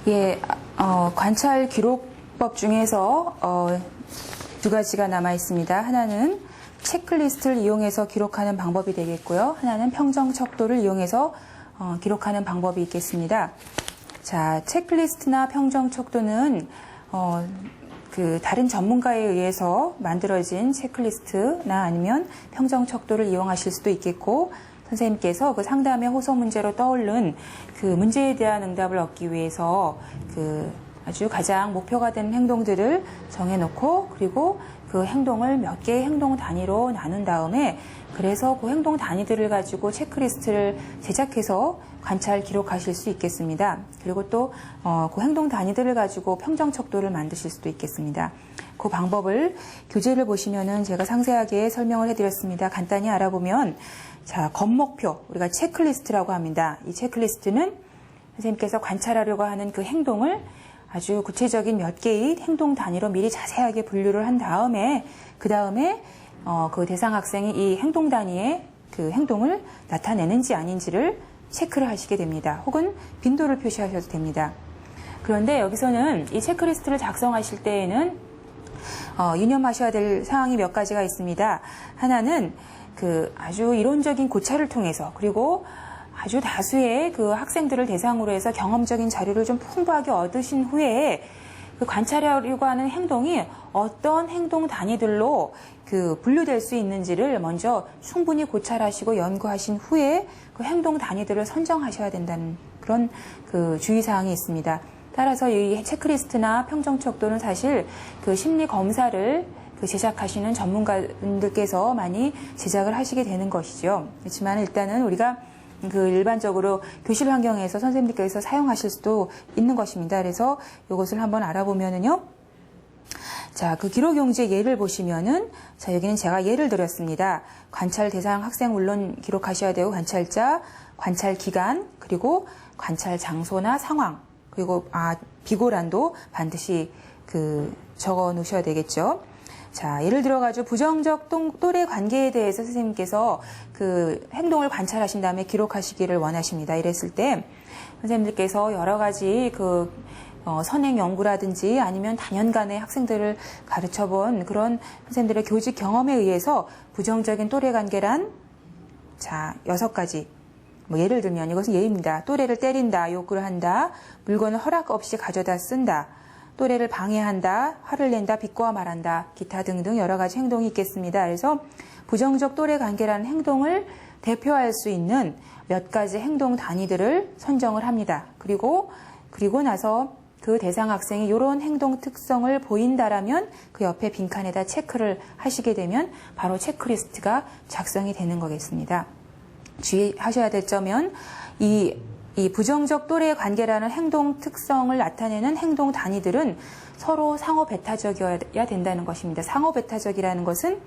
예, 관찰 기록법 중에서 두 가지가 남아 있습니다. 하나는 체크리스트를 이용해서 기록하는 방법이 되겠고요. 하나는 평정 척도를 이용해서 기록하는 방법이 있겠습니다. 자, 체크리스트나 평정 척도는 다른 전문가에 의해서 만들어진 체크리스트나 아니면 평정 척도를 이용하실 수도 있겠고, 선생님께서 그 상담의 호소 문제로 떠오른 그 문제에 대한 응답을 얻기 위해서 아주 가장 목표가 되는 행동들을 정해놓고, 그리고 그 행동을 몇 개의 행동 단위로 나눈 다음에, 그래서 그 행동 단위들을 가지고 체크리스트를 제작해서 관찰 기록하실 수 있겠습니다. 그리고 또 그 행동 단위들을 가지고 평정 척도를 만드실 수도 있겠습니다. 그 방법을 교재를 보시면은 제가 상세하게 설명을 해드렸습니다. 간단히 알아보면, 자, 겉목표, 우리가 체크리스트라고 합니다. 이 체크리스트는 선생님께서 관찰하려고 하는 그 행동을 아주 구체적인 몇 개의 행동 단위로 미리 자세하게 분류를 한 다음에, 그 다음에 그 대상 학생이 이 행동 단위의 그 행동을 나타내는지 아닌지를 체크를 하시게 됩니다. 혹은 빈도를 표시하셔도 됩니다. 그런데 여기서는 이 체크리스트를 작성하실 때에는 유념하셔야 될 사항이 몇 가지가 있습니다. 하나는 아주 이론적인 고찰을 통해서, 그리고 아주 다수의 그 학생들을 대상으로 해서 경험적인 자료를 좀 풍부하게 얻으신 후에 그 관찰하려고 하는 행동이 어떤 행동 단위들로 분류될 수 있는지를 먼저 충분히 고찰하시고 연구하신 후에 그 행동 단위들을 선정하셔야 된다는 그런 주의사항이 있습니다. 따라서 이 체크리스트나 평정 척도는 사실 심리 검사를 제작하시는 전문가분들께서 많이 제작을 하시게 되는 것이죠. 그렇지만 일단은 우리가 일반적으로 교실 환경에서 선생님들께서 사용하실 수도 있는 것입니다. 그래서 이것을 한번 알아보면은요. 자, 기록용지의 예를 보시면은, 자, 여기는 제가 예를 들었습니다. 관찰 대상 학생 물론 기록하셔야 되고, 관찰자, 관찰 기간, 그리고 관찰 장소나 상황, 그리고 비고란도 반드시 적어 놓으셔야 되겠죠. 자, 예를 들어가지고 부정적 또래 관계에 대해서 선생님께서 행동을 관찰하신 다음에 기록하시기를 원하십니다. 이랬을 때 선생님들께서 여러 가지 선행 연구라든지 아니면 단연간의 학생들을 가르쳐본 그런 선생님들의 교직 경험에 의해서 부정적인 또래 관계란, 자, 6가지. 예를 들면 이것은 예입니다. 또래를 때린다, 욕을 한다, 물건을 허락 없이 가져다 쓴다, 또래를 방해한다, 화를 낸다, 비꼬아 말한다, 기타 등등 여러 가지 행동이 있겠습니다. 그래서 부정적 또래 관계라는 행동을 대표할 수 있는 몇 가지 행동 단위들을 선정을 합니다. 그리고 나서 그 대상 학생이 이런 행동 특성을 보인다라면 그 옆에 빈칸에다 체크를 하시게 되면 바로 체크리스트가 작성이 되는 거겠습니다. 주의하셔야 될 점은 이 부정적 또래 관계라는 행동 특성을 나타내는 행동 단위들은 서로 상호 배타적이어야 된다는 것입니다. 상호 배타적이라는 것은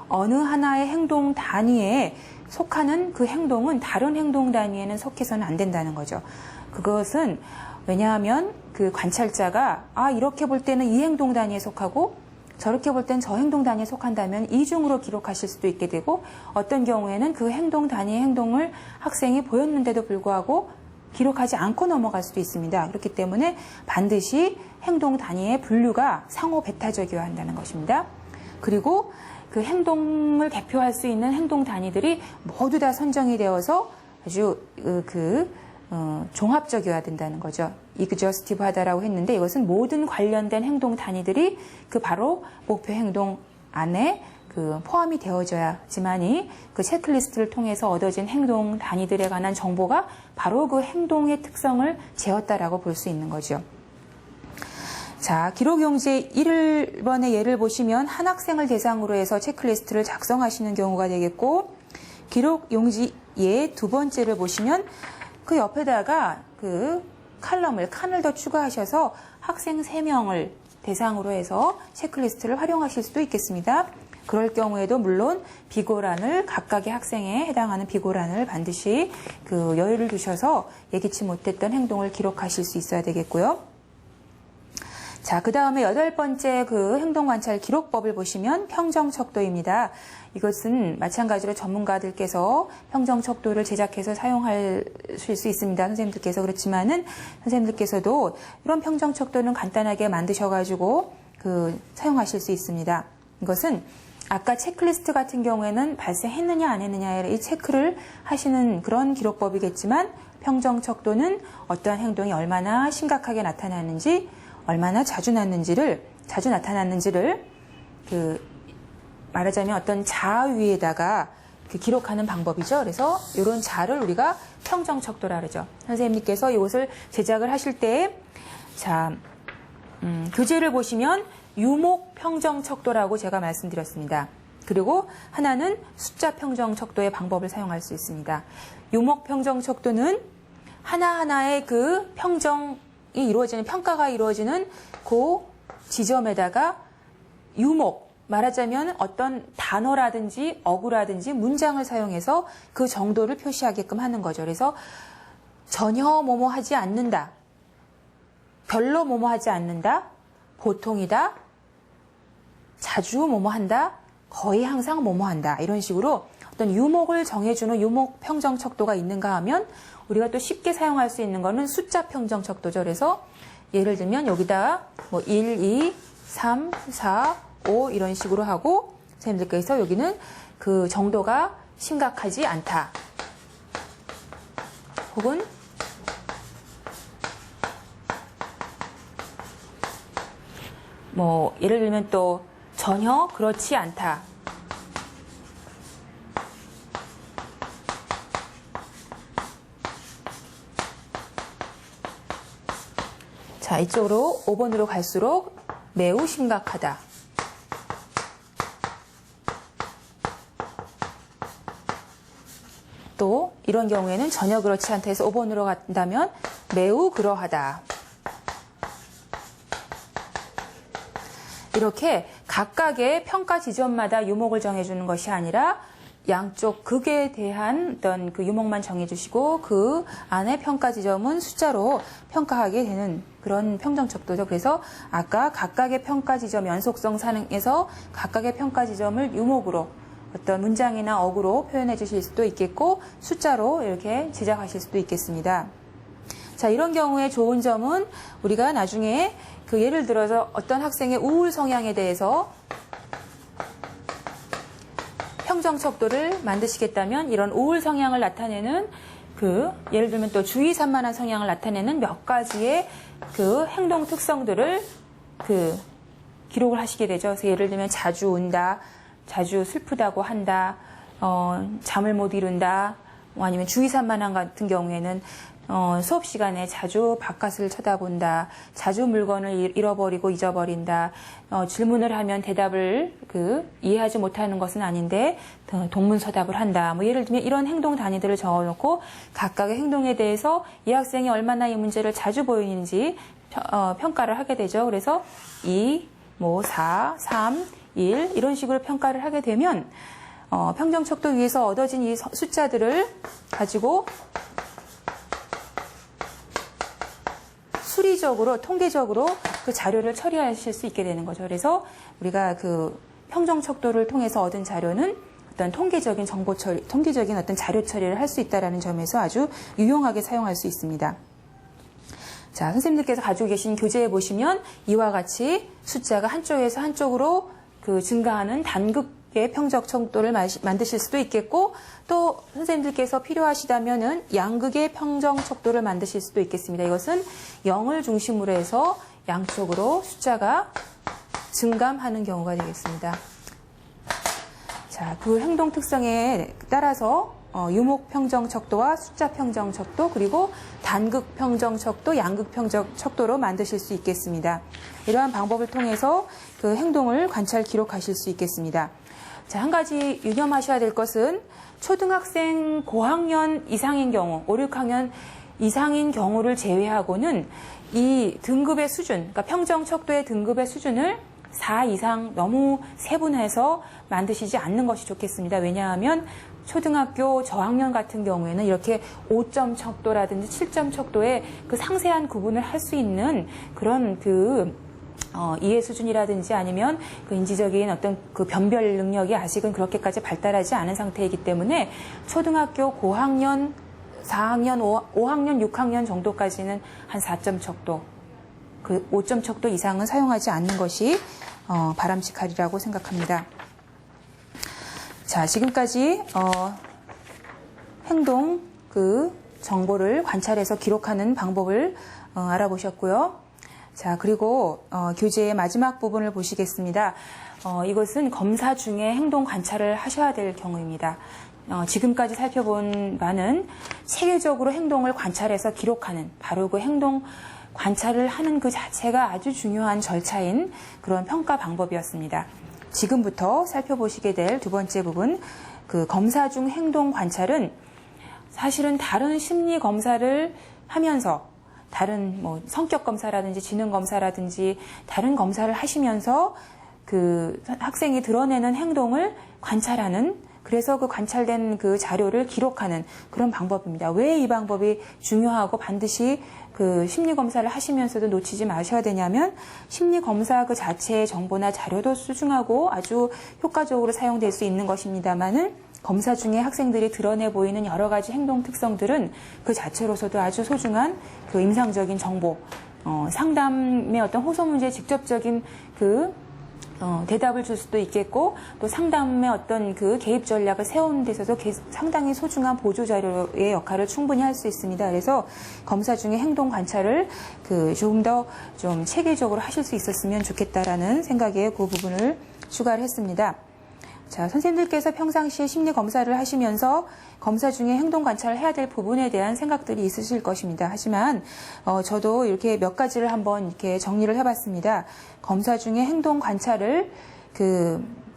어느 하나의 행동 단위에 속하는 그 행동은 다른 행동 단위에는 속해서는 안 된다는 거죠. 그것은 왜냐하면 관찰자가 이렇게 볼 때는 이 행동 단위에 속하고 저렇게 볼 땐 저 행동 단위에 속한다면 이중으로 기록하실 수도 있게 되고, 어떤 경우에는 그 행동 단위의 행동을 학생이 보였는데도 불구하고 기록하지 않고 넘어갈 수도 있습니다. 그렇기 때문에 반드시 행동 단위의 분류가 상호 배타적이어야 한다는 것입니다. 그리고 그 행동을 대표할 수 있는 행동 단위들이 모두 다 선정이 되어서 아주 종합적이어야 된다는 거죠. exhaustive하다라고 했는데 이것은 모든 관련된 행동 단위들이 바로 목표 행동 안에 포함이 되어져야지만이 체크리스트를 통해서 얻어진 행동 단위들에 관한 정보가 바로 그 행동의 특성을 재었다라고 볼 수 있는 거죠. 자, 기록용지 1번의 예를 보시면 한 학생을 대상으로 해서 체크리스트를 작성하시는 경우가 되겠고, 기록용지 예 2번째를 보시면 그 옆에다가 칸을 더 추가하셔서 학생 3명을 대상으로 해서 체크리스트를 활용하실 수도 있겠습니다. 그럴 경우에도 물론 비고란을, 각각의 학생에 해당하는 비고란을 반드시 여유를 두셔서 예기치 못했던 행동을 기록하실 수 있어야 되겠고요. 자, 그 다음에 8번째 그 행동관찰 기록법을 보시면 평정척도입니다. 이것은 마찬가지로 전문가들께서 평정척도를 제작해서 사용하실 수 있습니다. 선생님들께서. 그렇지만은 선생님들께서도 이런 평정척도는 간단하게 만드셔가지고 사용하실 수 있습니다. 이것은 아까 체크리스트 같은 경우에는 발생했느냐 안 했느냐의 이 체크를 하시는 그런 기록법이겠지만 평정척도는 어떠한 행동이 얼마나 심각하게 나타나는지, 얼마나 자주 나타났는지를 말하자면 어떤 자 위에다가 기록하는 방법이죠. 그래서 이런 자를 우리가 평정척도라 그러죠. 선생님께서 이것을 제작을 하실 때, 자, 교재를 보시면 유목 평정척도라고 제가 말씀드렸습니다. 그리고 하나는 숫자 평정척도의 방법을 사용할 수 있습니다. 유목 평정척도는 하나하나의 그 평정이 이루어지는, 평가가 이루어지는 그 지점에다가 유목, 말하자면 어떤 단어라든지 어구라든지 문장을 사용해서 그 정도를 표시하게끔 하는 거죠. 그래서 전혀 뭐뭐 하지 않는다, 별로 뭐뭐 하지 않는다, 보통이다, 자주 뭐뭐 한다, 거의 항상 뭐뭐 한다, 이런 식으로 어떤 유목을 정해주는 유목 평정척도가 있는가 하면 우리가 또 쉽게 사용할 수 있는 거는 숫자 평정척도죠. 그래서 예를 들면 여기다 뭐 1, 2, 3, 4, 5 이런 식으로 하고 선생님들께서 여기는 그 정도가 심각하지 않다, 혹은 뭐 예를 들면 또 전혀 그렇지 않다, 자, 이쪽으로 5번으로 갈수록 매우 심각하다, 또 이런 경우에는 전혀 그렇지 않다 해서 5번으로 간다면 매우 그러하다. 이렇게 각각의 평가 지점마다 유목을 정해주는 것이 아니라 양쪽 극에 대한 어떤 그 유목만 정해주시고 그 안에 평가 지점은 숫자로 평가하게 되는 그런 평정척도죠. 그래서 아까 각각의 평가 지점 연속성 상에서 각각의 평가 지점을 유목으로 어떤 문장이나 어구로 표현해 주실 수도 있겠고 숫자로 이렇게 제작하실 수도 있겠습니다. 자, 이런 경우에 좋은 점은 우리가 나중에 그 예를 들어서 어떤 학생의 우울 성향에 대해서 평정척도를 만드시겠다면 이런 우울 성향을 나타내는 예를 들면 또 주의 산만한 성향을 나타내는 몇 가지의 그 행동 특성들을 기록을 하시게 되죠. 그래서 예를 들면 자주 운다, 자주 슬프다고 한다, 잠을 못 이룬다, 아니면 주의 산만한 같은 경우에는 수업 시간에 자주 바깥을 쳐다본다, 자주 물건을 잃어버리고 잊어버린다, 질문을 하면 대답을 이해하지 못하는 것은 아닌데 동문서답을 한다. 뭐 예를 들면 이런 행동 단위들을 적어놓고 각각의 행동에 대해서 이 학생이 얼마나 이 문제를 자주 보이는지 평가를 하게 되죠. 그래서 2, 4, 3, 1 이런 식으로 평가를 하게 되면 평정척도 위에서 얻어진 이 숫자들을 가지고 수리적으로, 통계적으로 그 자료를 처리하실 수 있게 되는 거죠. 그래서 우리가 그 평정척도를 통해서 얻은 자료는 어떤 통계적인 정보 처리, 통계적인 어떤 자료 처리를 할 수 있다는 점에서 아주 유용하게 사용할 수 있습니다. 자, 선생님들께서 가지고 계신 교재에 보시면 이와 같이 숫자가 한쪽에서 한쪽으로 증가하는 단극의 평정척도를 만드실 수도 있겠고, 또 선생님들께서 필요하시다면은 양극의 평정척도를 만드실 수도 있겠습니다. 이것은 0을 중심으로 해서 양쪽으로 숫자가 증감하는 경우가 되겠습니다. 자, 그 행동 특성에 따라서 유목 평정척도와 숫자 평정척도, 그리고 단극 평정척도, 양극 평정척도로 만드실 수 있겠습니다. 이러한 방법을 통해서 그 행동을 관찰 기록하실 수 있겠습니다. 자, 한 가지 유념하셔야 될 것은 초등학생 고학년 이상인 경우, 5, 6학년 이상인 경우를 제외하고는 이 등급의 수준, 그러니까 평정척도의 등급의 수준을 4 이상 너무 세분해서 만드시지 않는 것이 좋겠습니다. 왜냐하면 초등학교 저학년 같은 경우에는 이렇게 5점 척도라든지 7점 척도의 그 상세한 구분을 할 수 있는 그런 이해 수준이라든지 아니면 그 인지적인 어떤 그 변별 능력이 아직은 그렇게까지 발달하지 않은 상태이기 때문에 초등학교 고학년, 4학년, 5학년, 6학년 정도까지는 한 4점 척도, 그 5점 척도 이상은 사용하지 않는 것이 바람직하리라고 생각합니다. 자, 지금까지 행동 그 정보를 관찰해서 기록하는 방법을 알아보셨고요. 자, 그리고 교재의 마지막 부분을 보시겠습니다. 이것은 검사 중에 행동 관찰을 하셔야 될 경우입니다. 지금까지 살펴본 바는 체계적으로 행동을 관찰해서 기록하는, 바로 그 행동 관찰을 하는 그 자체가 아주 중요한 절차인 그런 평가 방법이었습니다. 지금부터 살펴보시게 될 두 번째 부분, 그 검사 중 행동 관찰은 사실은 다른 심리 검사를 하면서, 다른 뭐 성격 검사라든지 지능 검사라든지 다른 검사를 하시면서 그 학생이 드러내는 행동을 관찰하는, 그래서 그 관찰된 그 자료를 기록하는 그런 방법입니다. 왜 이 방법이 중요하고 반드시 그 심리 검사를 하시면서도 놓치지 마셔야 되냐면, 심리 검사 그 자체의 정보나 자료도 소중하고 아주 효과적으로 사용될 수 있는 것입니다만은, 검사 중에 학생들이 드러내 보이는 여러 가지 행동 특성들은 그 자체로서도 아주 소중한 그 임상적인 정보, 상담의 어떤 호소 문제에 직접적인 그 대답을 줄 수도 있겠고, 또 상담의 어떤 그 개입 전략을 세우는 데 있어서 상당히 소중한 보조 자료의 역할을 충분히 할 수 있습니다. 그래서 검사 중에 행동 관찰을 조금 더 좀 체계적으로 하실 수 있었으면 좋겠다라는 생각에 그 부분을 추가를 했습니다. 자, 선생님들께서 평상시에 심리 검사를 하시면서 검사 중에 행동 관찰을 해야 될 부분에 대한 생각들이 있으실 것입니다. 하지만 저도 이렇게 몇 가지를 한번 이렇게 정리를 해봤습니다. 검사 중에 행동 관찰을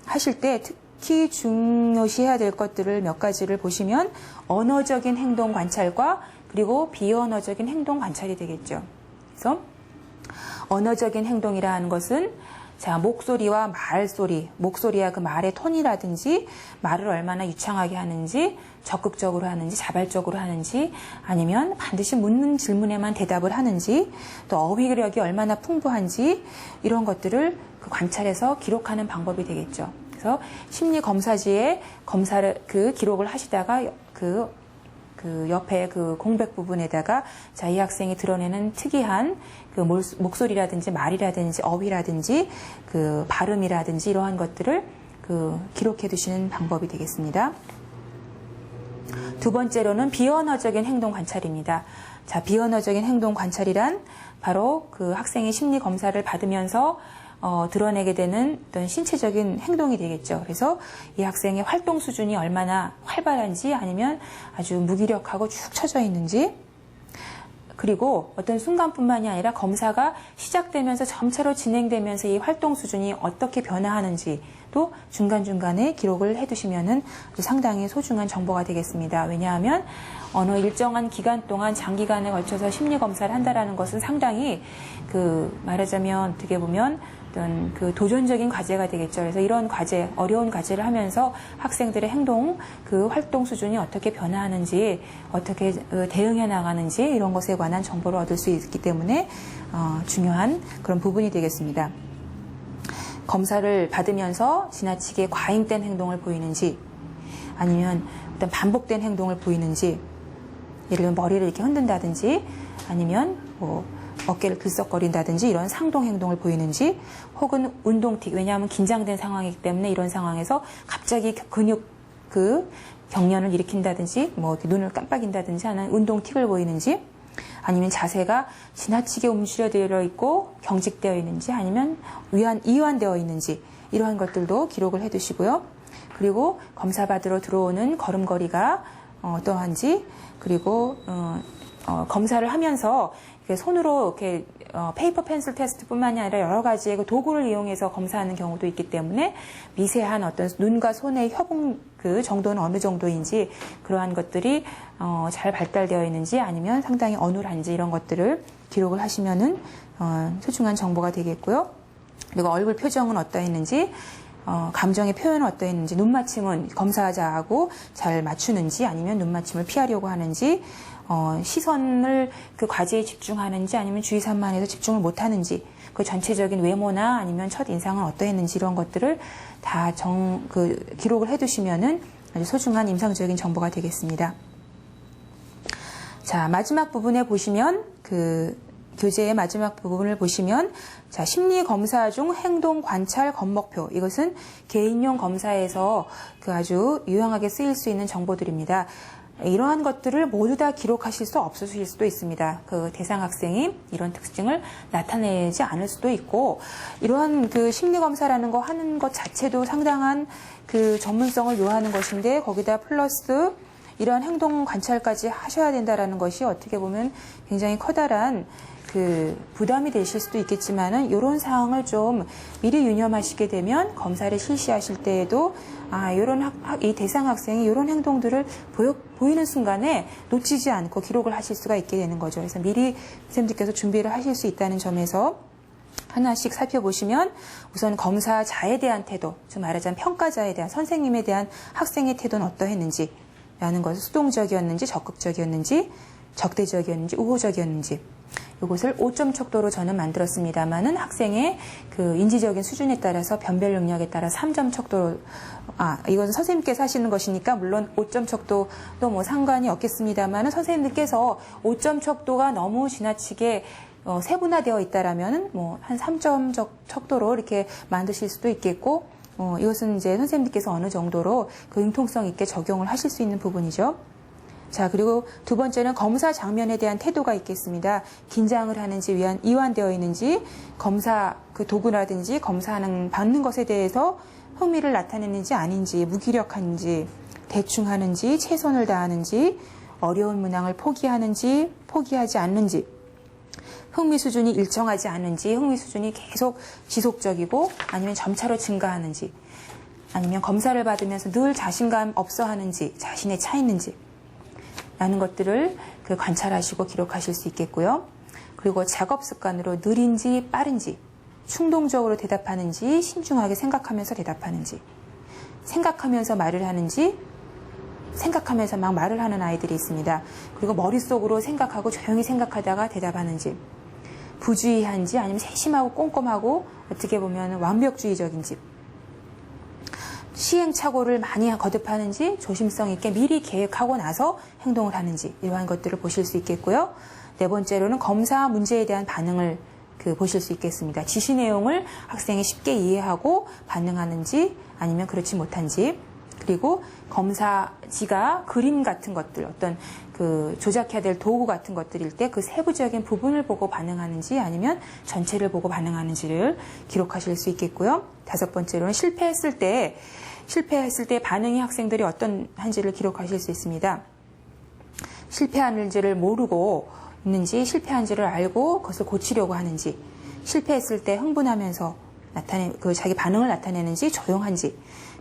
하실 때 특히 중요시해야 될 것들을 몇 가지를 보시면, 언어적인 행동 관찰과 그리고 비언어적인 행동 관찰이 되겠죠. 그래서 언어적인 행동이라 하는 것은, 자, 목소리와 말소리, 목소리와 그 말의 톤이라든지 말을 얼마나 유창하게 하는지, 적극적으로 하는지, 자발적으로 하는지, 아니면 반드시 묻는 질문에만 대답을 하는지, 또 어휘력이 얼마나 풍부한지, 이런 것들을 관찰해서 기록하는 방법이 되겠죠. 그래서 심리 검사지에 검사를 기록을 하시다가 옆에 그 공백 부분에다가, 자, 이 학생이 드러내는 특이한 그 목소리라든지 말이라든지 어휘라든지 그 발음이라든지 이러한 것들을 기록해 두시는 방법이 되겠습니다. 두 번째로는 비언어적인 행동 관찰입니다. 자, 비언어적인 행동 관찰이란 바로 그 학생이 심리 검사를 받으면서 드러내게 되는 어떤 신체적인 행동이 되겠죠. 그래서 이 학생의 활동 수준이 얼마나 활발한지, 아니면 아주 무기력하고 축 처져 있는지, 그리고 어떤 순간뿐만이 아니라 검사가 시작되면서 점차로 진행되면서 이 활동 수준이 어떻게 변화하는지도 중간중간에 기록을 해두시면은 상당히 소중한 정보가 되겠습니다. 왜냐하면 어느 일정한 기간 동안 장기간에 걸쳐서 심리 검사를 한다라는 것은 상당히 말하자면 어떻게 보면 어떤 도전적인 과제가 되겠죠. 그래서 이런 과제, 어려운 과제를 하면서 학생들의 행동, 활동 수준이 어떻게 변화하는지, 어떻게 대응해 나가는지, 이런 것에 관한 정보를 얻을 수 있기 때문에 중요한 그런 부분이 되겠습니다. 검사를 받으면서 지나치게 과잉된 행동을 보이는지, 아니면 어떤 반복된 행동을 보이는지, 예를 들면 머리를 이렇게 흔든다든지, 아니면 어깨를 들썩거린다든지 이런 상동 행동을 보이는지, 혹은 운동틱, 왜냐하면 긴장된 상황이기 때문에 이런 상황에서 갑자기 근육 경련을 일으킨다든지, 눈을 깜빡인다든지 하는 운동틱을 보이는지, 아니면 자세가 지나치게 움츠려들어 있고 경직되어 있는지, 아니면 이완되어 있는지, 이러한 것들도 기록을 해두시고요. 그리고 검사받으러 들어오는 걸음걸이가 어떠한지, 그리고 검사를 하면서 손으로 이렇게 페이퍼 펜슬 테스트뿐만이 아니라 여러 가지의 도구를 이용해서 검사하는 경우도 있기 때문에 미세한 어떤 눈과 손의 협응 정도는 어느 정도인지, 그러한 것들이 잘 발달되어 있는지, 아니면 상당히 어눌한지, 이런 것들을 기록을 하시면은 소중한 정보가 되겠고요. 그리고 얼굴 표정은 어떠했는지, 감정의 표현은 어떠했는지, 눈맞춤은 검사자하고 잘 맞추는지, 아니면 눈맞춤을 피하려고 하는지, 시선을 그 과제에 집중하는지 아니면 주위 산만해서 집중을 못하는지 그 전체적인 외모나 아니면 첫 인상은 어떠했는지 이런 것들을 다 기록을 해두시면은 아주 소중한 임상적인 정보가 되겠습니다. 자, 마지막 부분에 보시면 교재의 마지막 부분을 보시면 자, 심리 검사 중 행동 관찰 검목표 이것은 개인용 검사에서 아주 유용하게 쓰일 수 있는 정보들입니다. 이러한 것들을 모두 다 기록하실 수 없으실 수도 있습니다. 그 대상 학생이 이런 특징을 나타내지 않을 수도 있고 이러한 심리 검사라는 거 하는 것 자체도 상당한 전문성을 요하는 것인데 거기다 플러스 이러한 행동 관찰까지 하셔야 된다라는 것이 어떻게 보면 굉장히 커다란 부담이 되실 수도 있겠지만은 이런 사항을 좀 미리 유념하시게 되면 검사를 실시하실 때에도 이 대상 학생이 이런 행동들을 보이는 순간에 놓치지 않고 기록을 하실 수가 있게 되는 거죠. 그래서 미리 선생님들께서 준비를 하실 수 있다는 점에서 하나씩 살펴보시면 우선 검사자에 대한 태도, 즉 말하자면 평가자에 대한 선생님에 대한 학생의 태도는 어떠했는지 라는 것은 수동적이었는지 적극적이었는지 적대적이었는지 우호적이었는지 이것을 5점 척도로 저는 만들었습니다만은 학생의 인지적인 수준에 따라서 변별 능력에 따라 3점 척도로 이것은 선생님께서 하시는 것이니까 물론 5점 척도도 뭐 상관이 없겠습니다만은 선생님들께서 5점 척도가 너무 지나치게 세분화되어 있다라면은 뭐 한 3점 척도로 이렇게 만드실 수도 있겠고 이것은 이제 선생님들께서 어느 정도로 융통성 있게 적용을 하실 수 있는 부분이죠. 자, 그리고 두 번째는 검사 장면에 대한 태도가 있겠습니다. 긴장을 하는지 이완되어 있는지 검사 도구라든지 받는 것에 대해서 흥미를 나타내는지 아닌지 무기력한지 대충 하는지 최선을 다하는지 어려운 문항을 포기하는지 포기하지 않는지 흥미 수준이 일정하지 않은지 흥미 수준이 계속 지속적이고 아니면 점차로 증가하는지 아니면 검사를 받으면서 늘 자신감 없어 하는지 자신에 차 있는지 라는 것들을 관찰하시고 기록하실 수 있겠고요. 그리고 작업 습관으로 느린지 빠른지 충동적으로 대답하는지 신중하게 생각하면서 대답하는지 생각하면서 말을 하는지 생각하면서 막 말을 하는 아이들이 있습니다. 그리고 머릿속으로 생각하고 조용히 생각하다가 대답하는지 부주의한지 아니면 세심하고 꼼꼼하고 어떻게 보면 완벽주의적인지 시행착오를 많이 거듭하는지 조심성 있게 미리 계획하고 나서 행동을 하는지 이러한 것들을 보실 수 있겠고요. 네 번째로는 검사 문제에 대한 반응을 보실 수 있겠습니다. 지시 내용을 학생이 쉽게 이해하고 반응하는지 아니면 그렇지 못한지 그리고 검사지가 그림 같은 것들 어떤 조작해야 될 도구 같은 것들일 때 그 세부적인 부분을 보고 반응하는지 아니면 전체를 보고 반응하는지를 기록하실 수 있겠고요. 다섯 번째로는 실패했을 때 반응이 학생들이 어떤한지를 기록하실 수 있습니다. 실패하는지를 모르고 있는지 실패한지를 알고 그것을 고치려고 하는지 실패했을 때 흥분하면서 자기 반응을 나타내는지 조용한지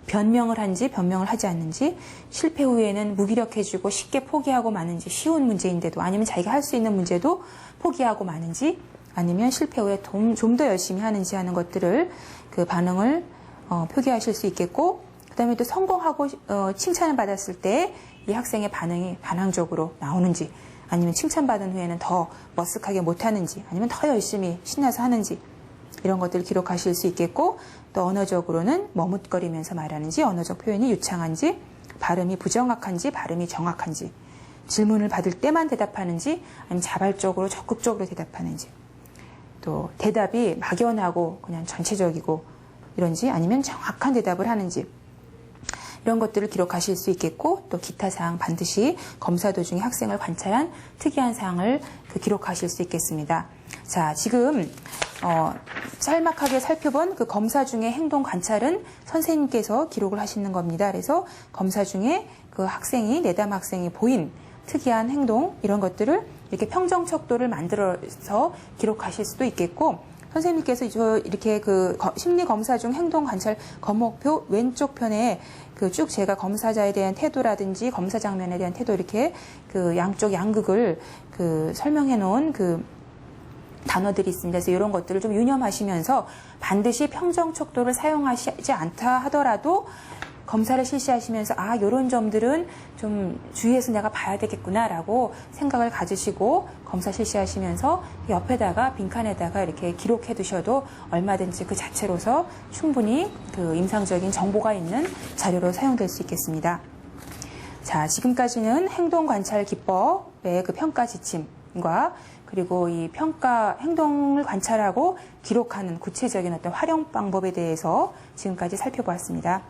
변명을 한지 변명을 하지 않는지 실패 후에는 무기력해지고 쉽게 포기하고 마는지 쉬운 문제인데도 아니면 자기가 할 수 있는 문제도 포기하고 마는지 아니면 실패 후에 좀 더 열심히 하는지 하는 것들을 반응을 표기하실 수 있겠고 그 다음에 또 성공하고 칭찬을 받았을 때 이 학생의 반응이 반항적으로 나오는지 아니면 칭찬받은 후에는 더 머쓱하게 못하는지 아니면 더 열심히 신나서 하는지 이런 것들을 기록하실 수 있겠고 또 언어적으로는 머뭇거리면서 말하는지 언어적 표현이 유창한지 발음이 부정확한지 발음이 정확한지 질문을 받을 때만 대답하는지 아니면 자발적으로 적극적으로 대답하는지 또 대답이 막연하고 그냥 전체적이고 이런지 아니면 정확한 대답을 하는지 이런 것들을 기록하실 수 있겠고 또 기타 사항 반드시 검사 도중에 학생을 관찰한 특이한 사항을 기록하실 수 있겠습니다. 자, 지금 짤막하게 살펴본 검사 중에 행동 관찰은 선생님께서 기록을 하시는 겁니다. 그래서 검사 중에 학생이 내담 학생이 보인 특이한 행동 이런 것들을 이렇게 평정 척도를 만들어서 기록하실 수도 있겠고 선생님께서 이렇게 심리 검사 중 행동 관찰 검목표 왼쪽 편에 쭉 제가 검사자에 대한 태도라든지 검사 장면에 대한 태도 이렇게 양쪽 양극을 설명해 놓은 단어들이 있습니다. 그래서 이런 것들을 좀 유념하시면서 반드시 평정 척도를 사용하지 않다 하더라도 검사를 실시하시면서 이런 점들은 좀 주의해서 내가 봐야 되겠구나라고 생각을 가지시고 검사 실시하시면서 옆에다가 빈칸에다가 이렇게 기록해 두셔도 얼마든지 그 자체로서 충분히 그 임상적인 정보가 있는 자료로 사용될 수 있겠습니다. 자, 지금까지는 행동 관찰 기법의 그 평가 지침과 그리고 이 평가 행동을 관찰하고 기록하는 구체적인 어떤 활용 방법에 대해서 지금까지 살펴보았습니다.